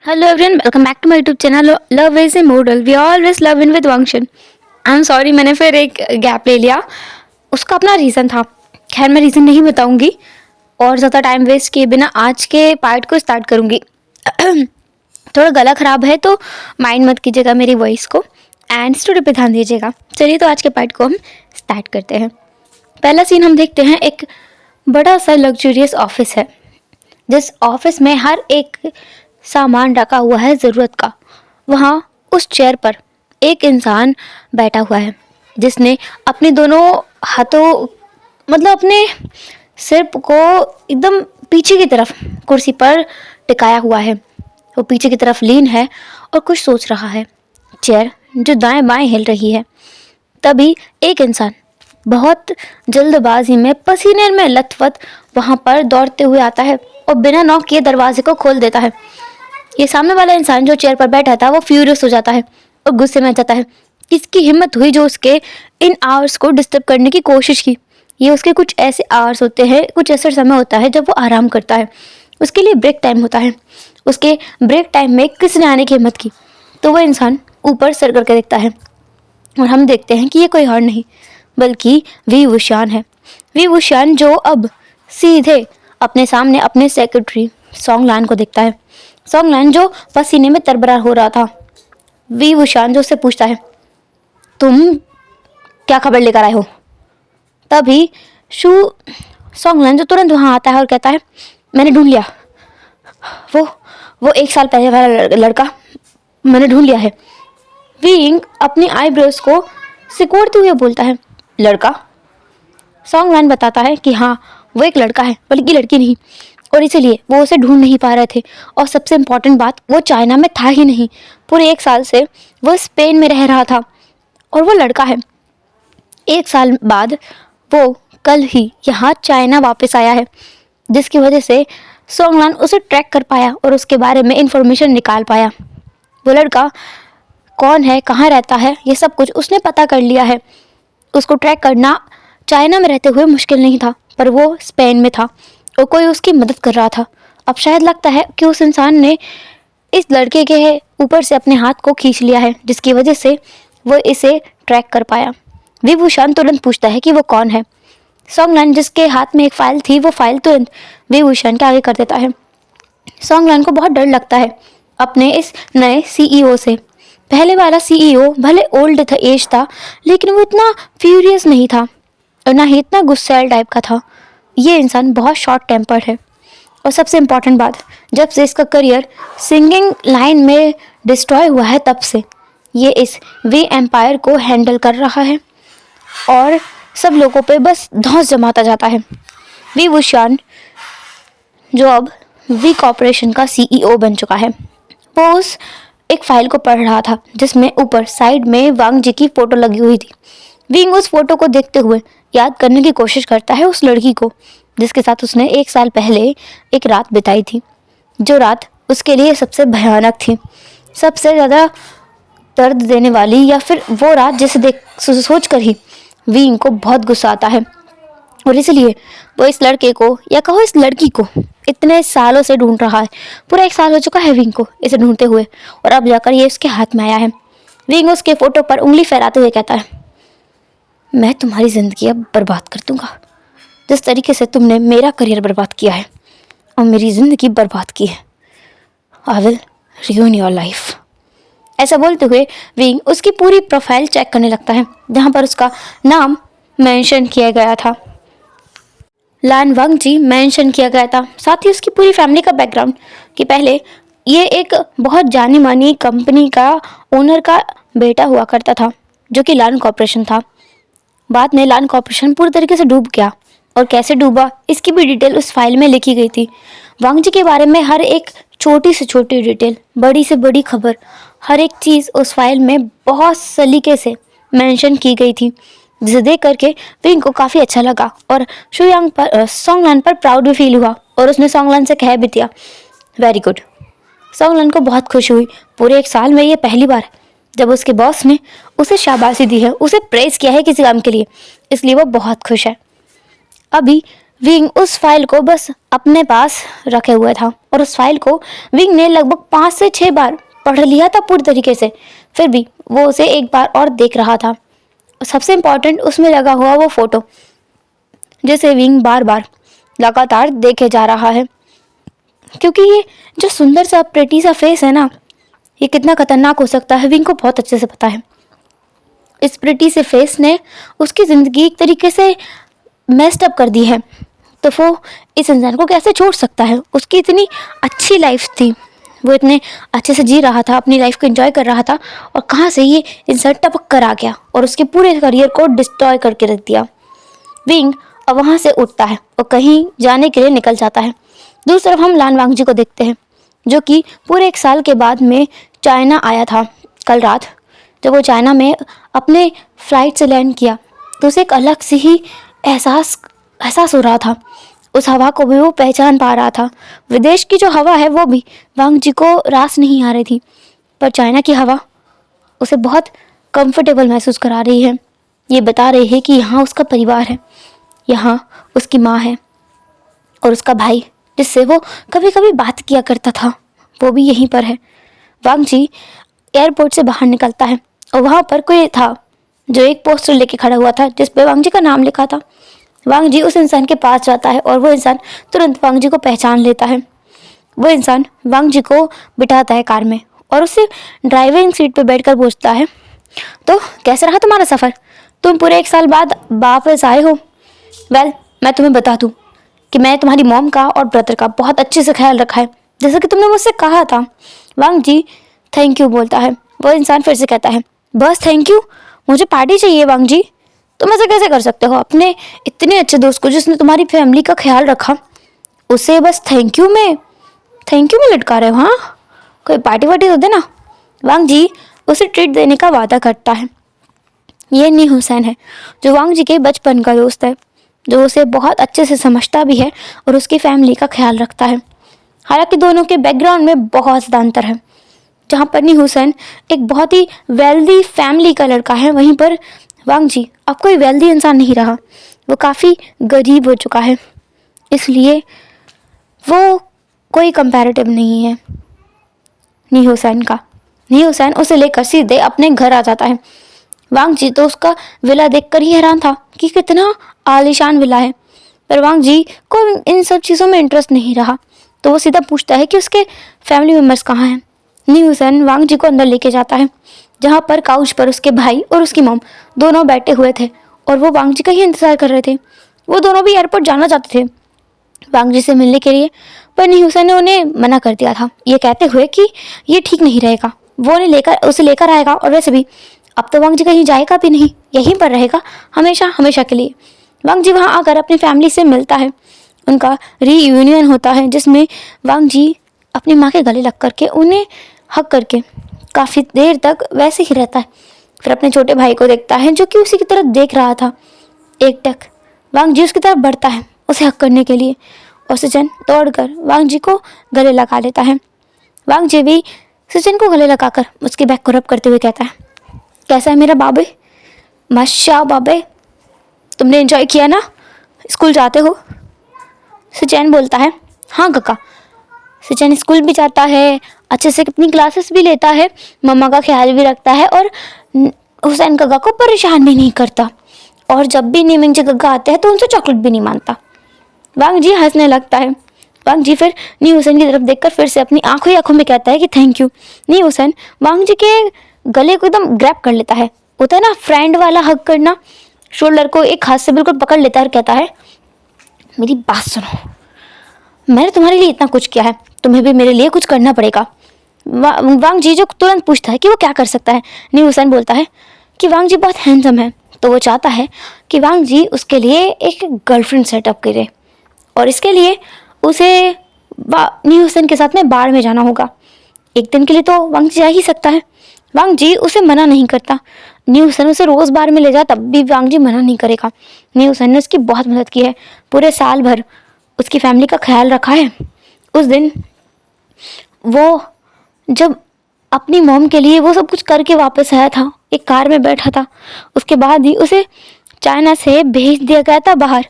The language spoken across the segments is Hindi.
Hello everyone, welcome back to my YouTube channel Love is Immortal. We always love in with Vangshan. I'm sorry मैंने फिर एक गैप ले लिया. उसका अपना रीज़न था. खैर मैं रीज़न नहीं बताऊंगी और ज़्यादा टाइम वेस्ट किए बिना आज के पार्ट को स्टार्ट करूंगी. थोड़ा गला ख़राब है तो माइंड मत कीजिएगा मेरी वॉइस को एंड स्टूडियो पे ध्यान दीजिएगा. चलिए तो आज के पार्ट को हम स्टार्ट करते हैं. पहला सीन हम देखते हैं. एक बड़ा सा लग्जूरियस ऑफिस है जिस ऑफिस में हर एक सामान रखा हुआ है ज़रूरत का. वहाँ उस चेयर पर एक इंसान बैठा हुआ है जिसने अपने दोनों हाथों मतलब अपने सिर को एकदम पीछे की तरफ कुर्सी पर टिकाया हुआ है. वो पीछे की तरफ लीन है और कुछ सोच रहा है. चेयर जो दाएं बाएं हिल रही है. तभी एक इंसान बहुत जल्दबाजी में पसीने में लथपथ वहाँ पर दौड़ते हुए आता है और बिना नॉक किए दरवाजे को खोल देता है. ये सामने वाला इंसान जो चेयर पर बैठा था वो फ्यूरियस हो जाता है और गुस्से में आ जाता है. किसकी हिम्मत हुई जो उसके इन आवर्स को डिस्टर्ब करने की कोशिश की. ये उसके कुछ ऐसे आवर्स होते हैं, कुछ ऐसा समय होता है जब वो आराम करता है. उसके लिए ब्रेक टाइम होता है. उसके ब्रेक टाइम में किसने आने की हिम्मत की. तो वह इंसान ऊपर सर करके देखता है और हम देखते हैं कि ये कोई और नहीं बल्कि वी वुशान है. वी वुशान जो अब सीधे अपने सामने अपने सेक्रेटरी सोंगलान को देखता है. सोंगलान जो पसीने में तरबरार हो रहा था. वी वुशान जो उससे पूछता है, तुम क्या खबर लेकर आए हो. तभी शू सोंगलान जो तुरंत वहाँ आता है और कहता है, मैंने ढूंढ लिया. वो 1 साल पहले वाला लड़का मैंने ढूंढ लिया है. विंग अपनी आईब्रोज को सिकोड़ते हुए बोलता है, लड़का. सोंगलान बताता है कि हाँ वो एक लड़का है बल्कि लड़की नहीं और इसीलिए वो उसे ढूंढ नहीं पा रहे थे. और सबसे इम्पोर्टेंट बात, वो चाइना में था ही नहीं. पूरे 1 साल से वो स्पेन में रह रहा था और वो लड़का है. 1 साल बाद वो कल ही यहाँ चाइना वापस आया है जिसकी वजह से सोंगलान उसे ट्रैक कर पाया और उसके बारे में इंफॉर्मेशन निकाल पाया. वो लड़का कौन है, कहाँ रहता है, ये सब कुछ उसने पता कर लिया है. उसको ट्रैक करना चाइना में रहते हुए मुश्किल नहीं था पर वो स्पेन में था और कोई उसकी मदद कर रहा था. अब शायद लगता है कि उस इंसान ने इस लड़के के ऊपर से अपने हाथ को खींच लिया है जिसकी वजह से वो इसे ट्रैक कर पाया. विभूषण तुरंत पूछता है कि वो कौन है. सोंगलान जिसके हाथ में एक फाइल थी वो फाइल तुरंत विभूषण के आगे कर देता है. सोंगलान को बहुत डर लगता है अपने इस नए सीईओ से. पहले वाला सीईओ भले ओल्ड था, एज था, लेकिन वो इतना फ्यूरियस नहीं था और ना ही इतना गुस्सैल टाइप का था. ये इंसान बहुत शॉर्ट टेम्पर्ड है. और सबसे इम्पॉर्टेंट बात, जब से इसका करियर सिंगिंग लाइन में डिस्ट्रॉय हुआ है तब से ये इस वी एम्पायर को हैंडल कर रहा है और सब लोगों पे बस धौंस जमाता जाता है. वी वुशान जो अब वी कॉर्पोरेशन का सीईओ बन चुका है, वो उस एक फाइल को पढ़ रहा था जिसमें ऊपर साइड में वांग जी की फोटो लगी हुई थी. विंग उस फोटो को देखते हुए याद करने की कोशिश करता है उस लड़की को जिसके साथ उसने 1 साल पहले एक रात बिताई थी. जो रात उसके लिए सबसे भयानक थी, सबसे ज़्यादा दर्द देने वाली, या फिर वो रात जिसे देख सोच कर ही विंग को बहुत गुस्सा आता है और इसलिए वो इस लड़के को या कहो इस लड़की को इतने सालों से ढूंढ रहा है. पूरा 1 साल हो चुका है विंग को इसे ढूंढते हुए और अब जाकर ये उसके हाथ में आया है. विंग उसके फोटो पर उंगली फहराते हुए कहता है, मैं तुम्हारी ज़िंदगी अब बर्बाद कर दूंगा जिस तरीके से तुमने मेरा करियर बर्बाद किया है और मेरी ज़िंदगी बर्बाद की है. I will ruin your life. ऐसा बोलते हुए विंग उसकी पूरी प्रोफाइल चेक करने लगता है जहाँ पर उसका नाम मेंशन किया गया था, लान वांग जी मेंशन किया गया था. साथ ही उसकी पूरी फैमिली का बैकग्राउंड कि पहले ये एक बहुत जानी मानी कंपनी का ओनर का बेटा हुआ करता था जो कि लान कॉर्पोरेशन था. बाद में लान कॉर्पोरेशन पूरी तरीके से डूब गया और कैसे डूबा इसकी भी डिटेल उस फाइल में लिखी गई थी. वांग जी के बारे में हर एक छोटी से छोटी डिटेल, बड़ी से बड़ी खबर, हर एक चीज़ उस फाइल में बहुत सलीके से मेंशन की गई थी जिसे देख करके विंग को काफ़ी अच्छा लगा और शुयांग पर सोंगलान पर प्राउड भी फील हुआ और उसने सोंगलान से कह भी दिया, वेरी गुड. सोंगलान को बहुत खुशी हुई. पूरे 1 साल में ये पहली बार जब उसके बॉस ने उसे शाबाशी दी है, उसे प्रेज किया है किसी काम के लिए, इसलिए वो बहुत खुश है. अभी विंग उस फाइल को बस अपने पास रखे हुए था और उस फाइल को विंग ने लगभग 5 से 6 बार पढ़ लिया था पूरी तरीके से। फिर भी वो उसे एक बार और देख रहा था। सबसे इम्पोर्टेंट, उसमें लगा हुआ वो फोटो जिसे विंग बार बार लगातार देखे जा रहा है, क्योंकि ये जो सुंदर सा प्रेटी सा फेस है ना, ये कितना खतरनाक हो सकता है विंग को बहुत अच्छे से पता है। इस प्रिटी से फेस ने उसकी ज़िंदगी एक तरीके से मेस्ड अप कर दी है, तो वो इस इंसान को कैसे छोड़ सकता है। उसकी इतनी अच्छी लाइफ थी, वो इतने अच्छे से जी रहा था, अपनी लाइफ को एंजॉय कर रहा था, और कहाँ से ये इंसान टपक कर आ गया और उसके पूरे करियर को डिस्ट्रॉय करके रख दिया। विंग अब वहाँ से उठता है और कहीं जाने के लिए निकल जाता है। दूसरी तरफ हम लान वांगजी को देखते हैं, जो कि पूरे 1 साल के बाद में चाइना आया था। कल रात जब वो चाइना में अपने फ्लाइट से लैंड किया तो उसे एक अलग से ही एहसास हो रहा था। उस हवा को भी वो पहचान पा रहा था। विदेश की जो हवा है वो भी वांगजी को रास नहीं आ रही थी, पर चाइना की हवा उसे बहुत कंफर्टेबल महसूस करा रही है। ये बता रही है कि यहाँ उसका परिवार है, यहाँ उसकी माँ है और उसका भाई जिससे वो कभी कभी बात किया करता था, वो भी यहीं पर है। वांगजी एयरपोर्ट से बाहर निकलता है और वहाँ पर कोई था जो एक पोस्टर लेके खड़ा हुआ था जिस पे वांगजी का नाम लिखा था। वांगजी उस इंसान के पास जाता है और वो इंसान तुरंत वांगजी को पहचान लेता है। वो इंसान वांगजी को बिठाता है कार में और उसे ड्राइविंग सीट पे बैठकर पूछता है, तो कैसा रहा तुम्हारा सफ़र? तुम पूरे 1 साल बाद वापस आए हो। वेल, मैं तुम्हें बता दूँ कि मैंने तुम्हारी मॉम का और ब्रदर का बहुत अच्छे से ख्याल रखा है, जैसा कि तुमने मुझसे कहा था। वांगजी थैंक यू बोलता है। वो इंसान फिर से कहता है, बस थैंक यू? मुझे पार्टी चाहिए वांगजी। तुम ऐसे कैसे कर सकते हो? अपने इतने अच्छे दोस्त को जिसने तुम्हारी फैमिली का ख्याल रखा, उसे बस थैंक यू में लटका रहे हो? हाँ, कोई पार्टी वार्टी तो देना। वांगजी उसे ट्रीट देने का वादा करता है। ये नी हुसैन है जो वांगजी के बचपन का दोस्त है, जो उसे बहुत अच्छे से समझता भी है और उसकी फैमिली का ख्याल रखता है। हालांकि दोनों के बैकग्राउंड में बहुत ज़्यादा अंतर है। जहाँ पर नी हुसैन एक बहुत ही वेल्दी फैमिली का लड़का है, वहीं पर वांगजी अब कोई वेल्दी इंसान नहीं रहा, वो काफ़ी गरीब हो चुका है। इसलिए वो कोई कंपैरेटिव नहीं है नी हुसैन का। नी हुसैन उसे लेकर सीधे अपने घर आ जाता है। वांगजी तो उसका विला देखकर ही हैरान था कि कितना आलीशान विला है, पर वांगजी को इन सब चीज़ों में इंटरेस्ट नहीं रहा, तो वो सीधा पूछता है कि उसके फैमिली मेम्बर्स कहाँ हैं। नी हुसैन वांगजी को अंदर लेके जाता है, जहाँ पर काउच पर उसके भाई और उसकी मॉम दोनों बैठे हुए थे और वो वांगजी का ही इंतज़ार कर रहे थे। वो दोनों भी एयरपोर्ट जाना चाहते थे वांगजी से मिलने के लिए, पर नी हुसैन ने उन्हें मना कर दिया था, ये कहते हुए कि ये ठीक नहीं रहेगा, वो उसे लेकर आएगा और वैसे भी अब तो वांगजी कहीं जाएगा भी नहीं, यहीं पर रहेगा हमेशा हमेशा के लिए। वांगजी वहाँ आकर अपनी फैमिली से मिलता है। उनका रीयूनियन होता है जिसमें वांगजी अपनी माँ के गले लग करके उन्हें हक करके काफ़ी देर तक वैसे ही रहता है। फिर अपने छोटे भाई को देखता है जो कि उसी की तरफ देख रहा था। एक टक वांगजी उसकी तरफ बढ़ता है उसे हक करने के लिए और सचिन दौड़कर वांगजी को गले लगा लेता है। वांगजी भी सचिन को गले लगाकर उसके बैक को रब करते हुए कहता है, कैसा है मेरा बाबे? माशा बाबे, तुमने एंजॉय किया ना? स्कूल जाते हो? सचिन बोलता है, हाँ काका। सचिन स्कूल भी जाता है, अच्छे से अपनी क्लासेस भी लेता है, मम्मा का ख्याल भी रखता है और हुसैन काका को परेशान भी नहीं करता, और जब भी नीमिंग जी काका आते हैं तो उनसे चॉकलेट भी नहीं मांगता। वांगजी हंसने लगता है। वांगजी फिर नी हुसैन की तरफ देखकर फिर से अपनी आंखों ही आंखों में कहता है कि थैंक यू। नी हुसैन वांगजी के गले को एकदम ग्रैब कर लेता है, होता है ना फ्रेंड वाला हग करना, शोल्डर को एक हाथ से बिल्कुल पकड़ लेता है और कहता है, मेरी बात सुनो, मैंने तुम्हारे लिए इतना कुछ किया है, तुम्हें भी मेरे लिए कुछ करना पड़ेगा। वांगजी जो तुरंत पूछता है कि वो क्या कर सकता है। नी हुसैन बोलता है कि वांगजी बहुत हैंडसम है, तो वो चाहता है कि वांगजी उसके लिए एक गर्लफ्रेंड सेटअप करे, और इसके लिए उसे नी हुसैन के साथ में बार में जाना होगा। एक दिन के लिए तो वांगजी जा ही सकता है। वांगजी उसे मना नहीं करता। नी हुसैन उसे रोज़ बार में ले जा, तब भी वांगजी मना नहीं करेगा। नी हुसैन ने उसकी बहुत मदद की है, पूरे साल भर उसकी फैमिली का ख्याल रखा है। उस दिन वो जब अपनी मॉम के लिए वो सब कुछ करके वापस आया था, एक कार में बैठा था, उसके बाद ही उसे चाइना से भेज दिया गया था बाहर।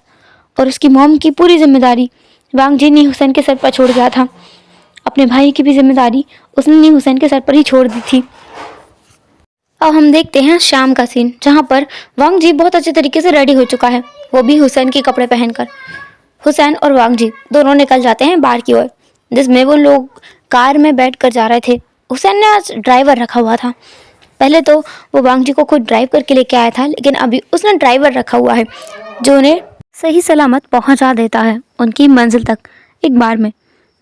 और उसकी मॉम की पूरी जिम्मेदारी वांग जी नी हुसैन के सर पर छोड़ गया था। अपने भाई की भी जिम्मेदारी उसने नी हुसैन के सर पर ही छोड़ दी थी। अब हम देखते हैं शाम का सीन, जहाँ पर वांग जी बहुत अच्छे तरीके से रेडी हो चुका है, वो भी हुसैन के कपड़े पहनकर। हुसैन और वांग जी दोनों निकल जाते हैं बार की ओर, जिसमें वो लोग कार में बैठ कर जा रहे थे। हुसैन ने आज ड्राइवर रखा हुआ था। पहले तो वो वांग जी को खुद ड्राइव करके लेके आया था, लेकिन अभी उसने ड्राइवर रखा हुआ है जो उन्हें सही सलामत पहुंचा देता है उनकी मंजिल तक एक बार में।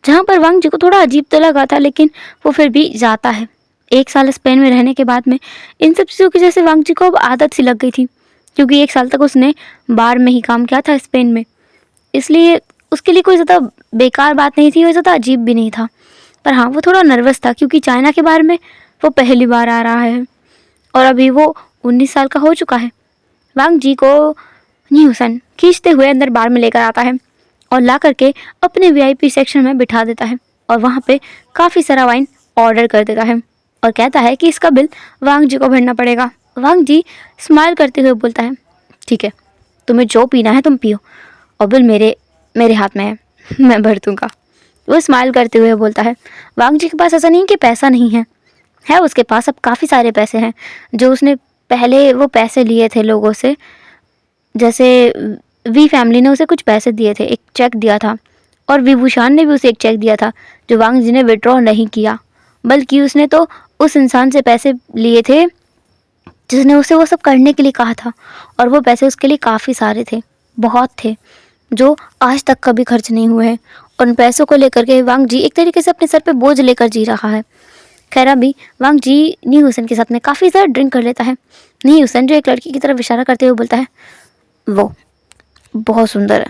जहाँ पर वांग जी को थोड़ा अजीब तो लगा था, लेकिन वो फिर भी जाता है। 1 साल स्पेन में रहने के बाद में इन सब चीज़ों की जैसे वांग जी को अब आदत सी लग गई थी, क्योंकि 1 साल तक उसने बार में ही काम किया था स्पेन में। इसलिए उसके लिए कोई ज़्यादा बेकार बात नहीं थी और ज़्यादा अजीब भी नहीं था। पर हाँ, वो थोड़ा नर्वस था, क्योंकि चाइना के बारे में वो पहली बार आ रहा है और अभी वो 19 साल का हो चुका है। वांग जी को नी हुसैन खींचते हुए अंदर बार में लेकर आता है और ला करके अपने वीआईपी सेक्शन में बिठा देता है और वहाँ पे काफ़ी सारा वाइन ऑर्डर कर देता है और कहता है कि इसका बिल वांग जी को भरना पड़ेगा। वांग जी स्माइल करते हुए बोलता है, ठीक है, तुम्हें जो पीना है तुम पियो और बिल मेरे मेरे हाथ में है, मैं भर दूंगा। वो स्माइल करते हुए बोलता है। वांग जी के पास ऐसा नहीं कि पैसा नहीं है उसके पास अब काफ़ी सारे पैसे हैं, जो उसने पहले वो पैसे लिए थे लोगों से। जैसे वी फैमिली ने उसे कुछ पैसे दिए थे, एक चेक दिया था, और विभूषान ने भी उसे एक चेक दिया था जो वांग जी ने विड्रॉ नहीं किया, बल्कि उसने तो उस इंसान से पैसे लिए थे जिसने उसे वो सब करने के लिए कहा था। और वो पैसे उसके लिए काफ़ी सारे थे, बहुत थे, जो आज तक कभी खर्च नहीं हुए हैं। और उन पैसों को लेकर के वांग जी एक तरीके से अपने सर पे बोझ लेकर जी रहा है। खैर अभी वांग जी नी हुसैन के साथ में काफ़ी ज़्यादा ड्रिंक कर लेता है। नी हुसैन जो एक लड़की की तरफ इशारा करते हुए बोलता है, वो बहुत सुंदर है,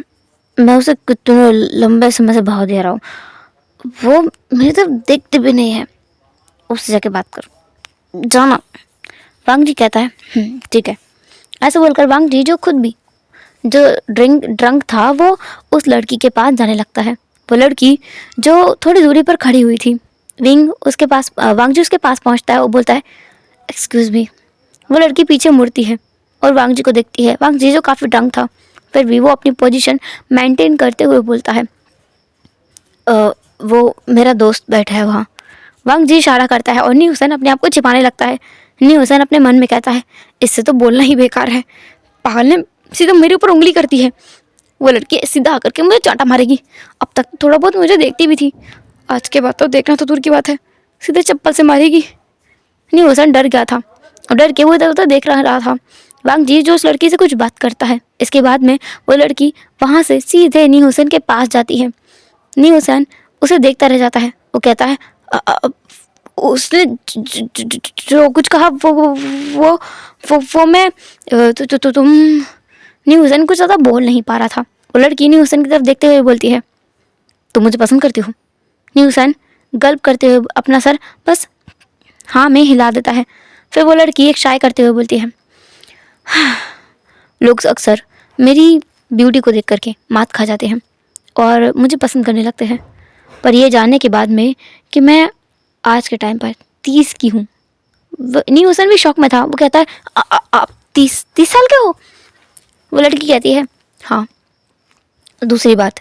मैं उसे कितने लंबे समय से भाव दे रहा हूँ, वो मेरी तरफ देखते भी नहीं है, उससे जाके बात करो, जाना। वांग जी कहता है, ठीक है। ऐसे बोलकर वांग जी जो खुद भी जो ड्रंक था वो उस लड़की के पास जाने लगता है। वो लड़की जो थोड़ी दूरी पर खड़ी हुई थी, वांग जी उसके पास पहुंचता है। वो बोलता है, एक्सक्यूज़ मी। वो लड़की पीछे मुड़ती है और वांग जी को देखती है। वांग जी जो काफ़ी ड्रंक था, फिर भी वो अपनी पोजीशन मेंटेन करते हुए बोलता है, वो मेरा दोस्त बैठा है वहाँ। वांग जी इशारा करता है और नी हुसैन अपने आप को छिपाने लगता है। नी हुसैन अपने मन में कहता है, इससे तो बोलना ही बेकार है, पागल ने सीधा मेरे ऊपर उंगली करती है, वो लड़की सीधा आकर के मुझे चांटा मारेगी। अब तक थोड़ा बहुत मुझे देखती भी थी, आज के बाद तो देखना तो दूर की बात है, सीधे चप्पल से मारेगी। नी हुसैन डर गया था और डर के वो इधर उधर देख रहा था। वांग जी जो उस लड़की से कुछ बात करता है। इसके बाद में वो लड़की वहाँ से सीधे नी हुसैन के पास जाती है। नी हुसैन उसे देखता रह जाता है। वो कहता है, उसने जो कुछ कहा वो मैं तुम। नी हुसैन कुछ ज़्यादा बोल नहीं पा रहा था। वो लड़की नी हुसैन की तरफ देखते हुए बोलती है, तुम मुझे पसंद करती हो? नी हुसैन गल्प करते हुए अपना सर बस हाँ में हिला देता है। फिर वो लड़की एक शाय करते हुए बोलती है, लोग अक्सर मेरी ब्यूटी को देख करके मात खा जाते हैं और मुझे पसंद करने लगते हैं, पर यह जानने के बाद में कि मैं आज के टाइम पर 30 की हूँ। नी हुसैन भी शौक में था। वो कहता है, आप 30 साल के हो? वो लड़की कहती है, हाँ। दूसरी बात,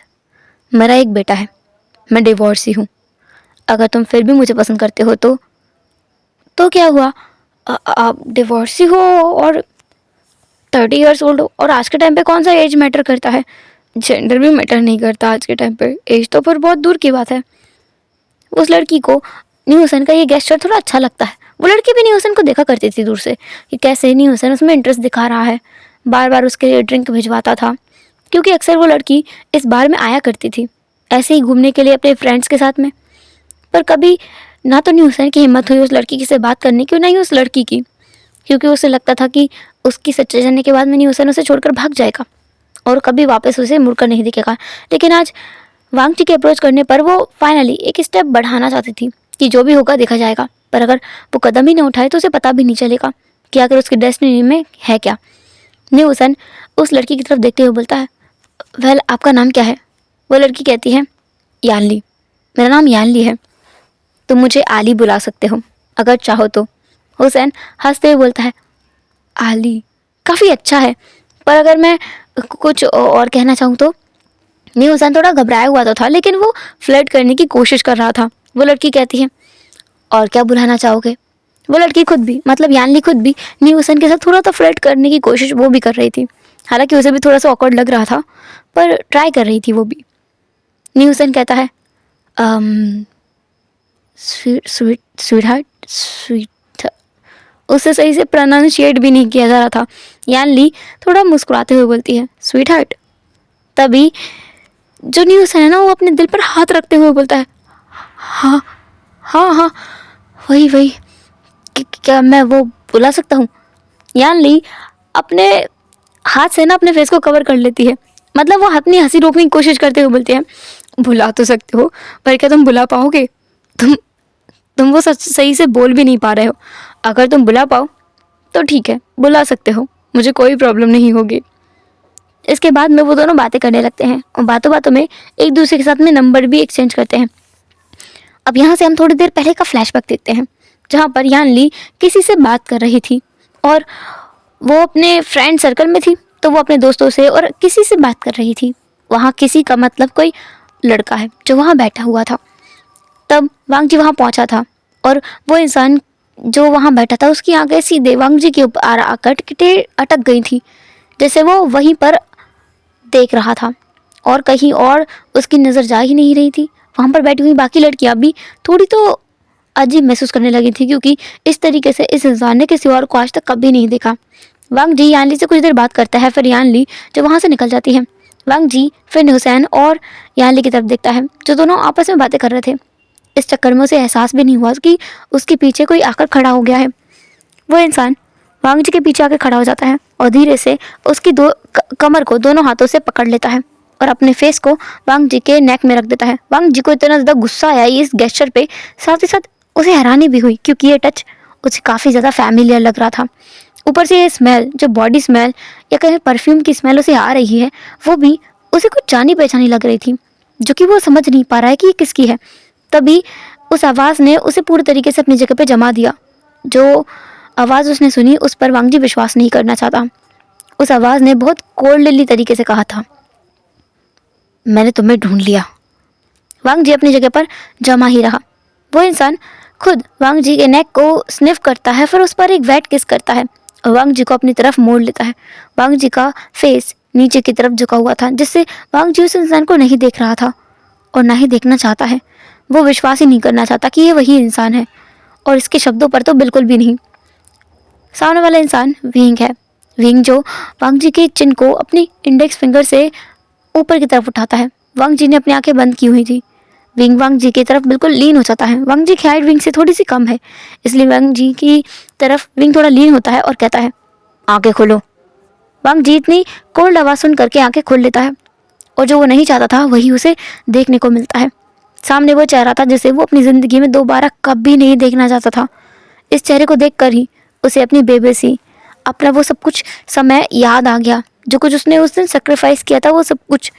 मेरा एक बेटा है, मैं डिवोर्सी हूँ। अगर तुम फिर भी मुझे पसंद करते हो तो क्या हुआ? आप डिवोर्सी हो और 30 ईयर्स ओल्ड हो, और आज के टाइम पे कौन सा एज मैटर करता है? जेंडर भी मैटर नहीं करता आज के टाइम पे, एज तो पर बहुत दूर की बात है। उस लड़की को नी हुसैन का ये गेस्चर थोड़ा अच्छा लगता है। वो लड़की भी नी हुसैन को देखा करती थी दूर से कि कैसे नी हुसैन उसमें इंटरेस्ट दिखा रहा है, बार बार उसके लिए ड्रिंक भिजवाता था, क्योंकि अक्सर वो लड़की इस बार में आया करती थी ऐसे ही घूमने के लिए अपने फ्रेंड्स के साथ में। पर कभी ना तो नी हुसैन की हिम्मत हुई उस लड़की से बात करने की, ना ही उस लड़की की, क्योंकि उसे लगता था कि उसकी सच्चाई जानने के बाद में नी हुसैन उसे छोड़कर भाग जाएगा और कभी वापस उसे मुड़कर नहीं दिखेगा। लेकिन आज वांग जी के अप्रोच करने पर वो फाइनली एक स्टेप बढ़ाना चाहती थी कि जो भी होगा देखा जाएगा, पर अगर वो कदम ही न उठाए तो उसे पता भी नहीं चलेगा कि आखिर उसकी डेस्टिनी में है क्या। नी हुसैन उस लड़की की तरफ देखते हुए बोलता है, वेल आपका नाम क्या है? वो लड़की कहती है, यानली। मेरा नाम यानली है, तुम मुझे आली बुला सकते हो अगर चाहो तो। हुसैन हंसते हुए बोलता है, आली काफ़ी अच्छा है, पर अगर मैं कुछ और कहना चाहूँ तो न्यू हुसैन थोड़ा घबराया हुआ तो था, लेकिन वो फ्लर्ट करने की कोशिश कर रहा था। वो लड़की कहती है, और क्या बुलाना चाहोगे? वो लड़की खुद भी, मतलब यानली खुद भी न्यू हुसैन के साथ थोड़ा सा फ्लर्ट करने की कोशिश वो भी कर रही थी। हालांकि उसे भी थोड़ा सा ऑकवर्ड लग रहा था, पर ट्राई कर रही थी वो भी। न्यू हुसैन कहता है, sweet sweet sweet heart sweet. उसे सही से प्रोनाउंशिएट भी नहीं किया जा रहा था। यानली थोड़ा मुस्कुराते हुए बोलती है, स्वीट हार्ट। तभी जो न्यू हुसैन है ना, वो अपने दिल पर हाथ रखते हुए बोलता है, हाँ हाँ हाँ, वही वही, क्या मैं वो बुला सकता हूँ? यानली अपने हाथ से ना अपने फेस को कवर कर लेती है। मतलब वो अपनी हंसी रोकने की कोशिश करते हुए बोलती है, बुला तो सकते हो, पर क्या तुम बुला पाओगे? तुम वो सच सही से बोल भी नहीं पा रहे हो। अगर तुम बुला पाओ तो ठीक है, बुला सकते हो, मुझे कोई प्रॉब्लम नहीं होगी। इसके बाद में वो दोनों बातें करने लगते हैं और बातों बातों में एक दूसरे के साथ में नंबर भी एक्सचेंज करते हैं। अब यहाँ से हम थोड़ी देर पहले का फ्लैशबैक देखते हैं, जहाँ पर यानली किसी से बात कर रही थी और वो अपने फ्रेंड सर्कल में थी, तो वो अपने दोस्तों से और किसी से बात कर रही थी। वहाँ किसी का मतलब कोई लड़का है जो वहाँ बैठा हुआ था। तब वांग जी वहाँ पहुँचा था और वो इंसान जो वहाँ बैठा था, उसकी आंखें सीधे वांग जी के ऊपर आकर अटक गई थी, जैसे वो वहीं पर देख रहा था और कहीं और उसकी नज़र जा ही नहीं रही थी। वहाँ पर बैठी हुई बाकी लड़कियाँ भी थोड़ी तो अजीब महसूस करने लगी थी, क्योंकि इस तरीके से इस इंसान ने किसी और को आज तक कभी नहीं देखा। वांग जी यानली से कुछ देर बात करता है, फिर यानली जो वहाँ से निकल जाती है। वांग जी फिर हुसैन और यानली की तरफ देखता है, जो दोनों आपस में बातें कर रहे थे। इस चक्कर में उसे एहसास भी नहीं हुआ कि उसके पीछे कोई आकर खड़ा हो गया है। वो इंसान वांग जी के पीछे आकर खड़ा हो जाता है और धीरे से उसकी कमर को दोनों हाथों से पकड़ लेता है और अपने फेस को वांग जी के नेक में रख देता है। वांग जी को इतना ज़्यादा गुस्सा आया इस गेस्चर पे, साथ ही साथ उसे हैरानी भी हुई, क्योंकि ये टच उसे काफ़ी ज़्यादा फैमिलियर लग रहा था। ऊपर से ये स्मेल, जो बॉडी स्मेल या कहीं परफ्यूम की स्मेल उसे आ रही है, वो भी उसे कुछ जानी पहचानी लग रही थी, जो कि वो समझ नहीं पा रहा है कि ये किसकी है। तभी उस आवाज़ ने उसे पूरी तरीके से अपनी जगह पे जमा दिया। जो आवाज़ उसने सुनी उस पर वांग जी विश्वास नहीं करना चाहता। उस आवाज़ ने बहुत कोल्डली तरीके से कहा था, मैंने तुम्हें ढूंढ लिया। वांग जी अपनी जगह पर जमा ही रहा। वो इंसान खुद वांग जी के नेक को स्निफ करता है, फिर उस पर एक वेट किस करता है और वांग जी को अपनी तरफ मोड़ लेता है। वांग जी का फेस नीचे की तरफ झुका हुआ था, जिससे वांग जी उस इंसान को नहीं देख रहा था और ना ही देखना चाहता है। वो विश्वास ही नहीं करना चाहता कि ये वही इंसान है, और इसके शब्दों पर तो बिल्कुल भी नहीं। सामने वाला इंसान विंग है। विंग जो वांग जी के चिन को अपनी इंडेक्स फिंगर से ऊपर की तरफ उठाता है। वांग जी ने अपनी आंखें बंद की हुई थी। विंग वांग जी की तरफ बिल्कुल लीन हो जाता है। वांग जी की हाइट विंग से थोड़ी सी कम है, इसलिए वांग जी की तरफ विंग थोड़ा लीन होता है और कहता है, आंखें खोलो। वांग जी इतनी कोल्ड आवाज़ सुन करके आंखें खोल लेता है और जो वो नहीं चाहता था वही उसे देखने को मिलता है। सामने वो चेहरा था जिसे वो अपनी ज़िंदगी में दोबारा कभी नहीं देखना चाहता था। इस चेहरे को देखकर ही उसे अपनी बेबसी, अपना वो सब कुछ समय याद आ गया। जो कुछ उसने उस दिन सेक्रीफाइस किया था, वो सब कुछ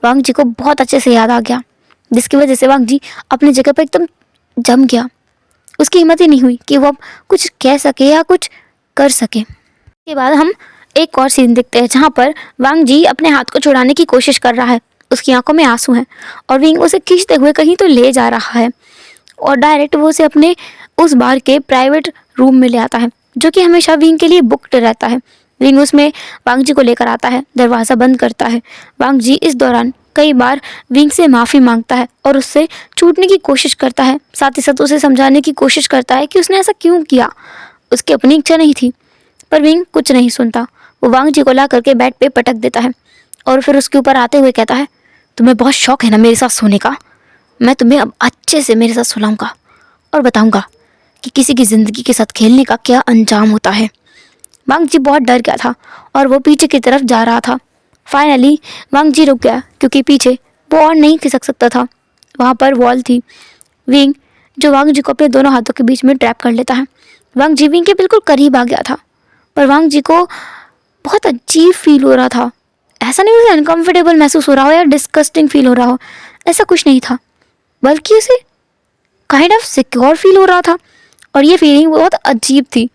वांग जी को बहुत अच्छे से याद आ गया, जिसकी वजह से वांग जी अपनी जगह पर एकदम जम गया। उसकी हिम्मत ही नहीं हुई कि वो अब कुछ कह सके या कुछ कर सके। के बाद हम एक और सीन देखते हैं, जहाँ पर वांग जी अपने हाथ को छुड़ाने की कोशिश कर रहा है। उसकी आंखों में आंसू हैं और विंग उसे खींचते हुए कहीं तो ले जा रहा है और डायरेक्ट वो उसे अपने उस बार के प्राइवेट रूम में ले आता है, जो कि हमेशा विंग के लिए बुक्ड रहता है। विंग उसमें वांग जी को लेकर आता है, दरवाज़ा बंद करता है। वांग जी इस दौरान कई बार विंग से माफ़ी मांगता है और उससे छूटने की कोशिश करता है, साथ ही साथ उसे समझाने की कोशिश करता है कि उसने ऐसा क्यों किया, उसकी अपनी इच्छा नहीं थी। पर विंग कुछ नहीं सुनता। वो वांग जी को ला करके बेड पे पटक देता है और फिर उसके ऊपर आते हुए कहता है, तुम्हें बहुत शौक है ना मेरे साथ सोने का, मैं तुम्हें अब अच्छे से मेरे साथ सुलाऊंगा और बताऊंगा कि किसी की ज़िंदगी के साथ खेलने का क्या अंजाम होता है। वांग जी बहुत डर गया था और वो पीछे की तरफ जा रहा था। फाइनली वांग जी रुक गया, क्योंकि पीछे वो और नहीं खिसक सकता था। वहाँ पर वॉल थी। विंग जो वांग जी को अपने दोनों हाथों के बीच में ट्रैप कर लेता है। वांग जी विंग के बिल्कुल करीब आ गया था, पर वांग जी को बहुत अजीब फील हो रहा था। ऐसा नहीं उसे अनकंफर्टेबल महसूस हो रहा हो या डिस्गस्टिंग फील हो रहा हो, ऐसा कुछ नहीं था, बल्कि उसे काइंड ऑफ सिक्योर फील हो रहा था। और ये फीलिंग बहुत अजीब थी।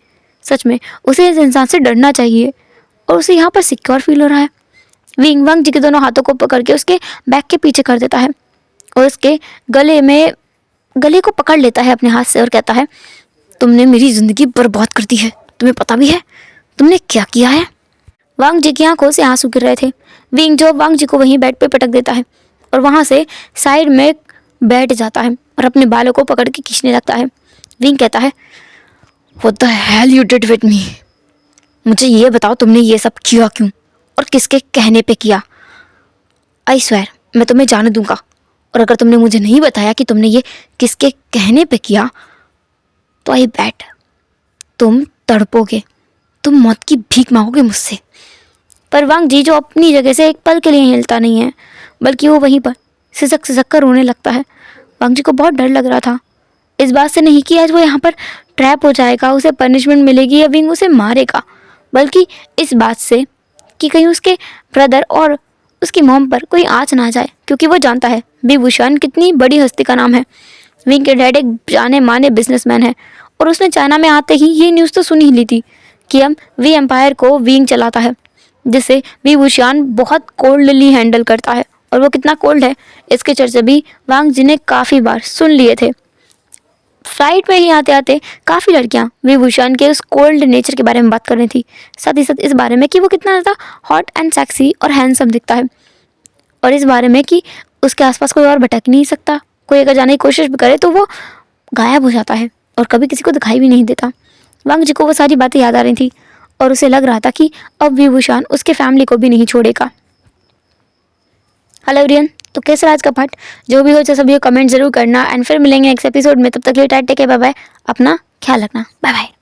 सच में उसे इस इंसान से डरना चाहिए और उसे यहाँ पर सिक्योर फील हो रहा है। विंग वांग जी के दोनों हाथों को पकड़ के उसके बैक के पीछे कर देता है और उसके गले को पकड़ लेता है अपने हाथ से और कहता है, तुमने मेरी जिंदगी बर्बाद कर दी है, तुम्हें पता भी है तुमने क्या किया है? वांग जी की आंखों से आंसू गिर रहे थे। विंग जो वांग जी को वहीं बेड पे पटक देता है और वहां से साइड में बैठ जाता है और अपने बालों को पकड़ के खींचने लगता है। विंग कहता है, what the hell you did with me? मुझे ये बताओ तुमने ये सब किया क्यों और किसके कहने पे किया? आई स्वेयर मैं तुम्हें जाने दूंगा, और अगर तुमने मुझे नहीं बताया कि तुमने ये किसके कहने पे किया तो आई बैट तुम तड़पोगे, तुम मौत की भीख मांगोगे मुझसे। पर वांग जी जो अपनी जगह से एक पल के लिए हिलता नहीं है, बल्कि वो वहीं पर सिसक सिसक कर रोने लगता है। वांग जी को बहुत डर लग रहा था, इस बात से नहीं कि आज वो यहाँ पर ट्रैप हो जाएगा, उसे पनिशमेंट मिलेगी या विंग उसे मारेगा, बल्कि इस बात से कि कहीं उसके ब्रदर और उसकी मॉम पर कोई आँच ना जाए, क्योंकि वो जानता है विभूषण कितनी बड़ी हस्ती का नाम है। विंग के डैड एक जाने माने बिजनेसमैन है और उसने चाइना में आते ही ये न्यूज़ तो सुन ही ली थी कि हम वी एम्पायर को विंग चलाता है, जिसे विभूषण बहुत कोल्डली हैंडल करता है। और वो कितना कोल्ड है इसके चर्चे भी वांग जी ने काफ़ी बार सुन लिए थे। फ्लाइट में ही आते आते काफ़ी लड़कियां विभूषण के उस कोल्ड नेचर के बारे में बात कर रही थी, साथ ही साथ इस बारे में कि वो कितना ज़्यादा हॉट एंड सेक्सी और हैंडसम दिखता है, और इस बारे में कि उसके आसपास कोई और भटक नहीं सकता, कोई अगर जाने की कोशिश भी करे तो वो गायब हो जाता है और कभी किसी को दिखाई भी नहीं देता। वांग जी को वो सारी बातें याद आ रही थी और उसे लग रहा था कि अब विभूषण उसके फैमिली को भी नहीं छोड़ेगा। हेलो एवरीवन, तो कैसा आज का पार्ट? जो भी हो सभी कमेंट जरूर करना एंड फिर मिलेंगे नेक्स्ट एपिसोड में। तब तक के लिए टेक केयर, बाय बाय, अपना ख्याल रखना, बाय बाय।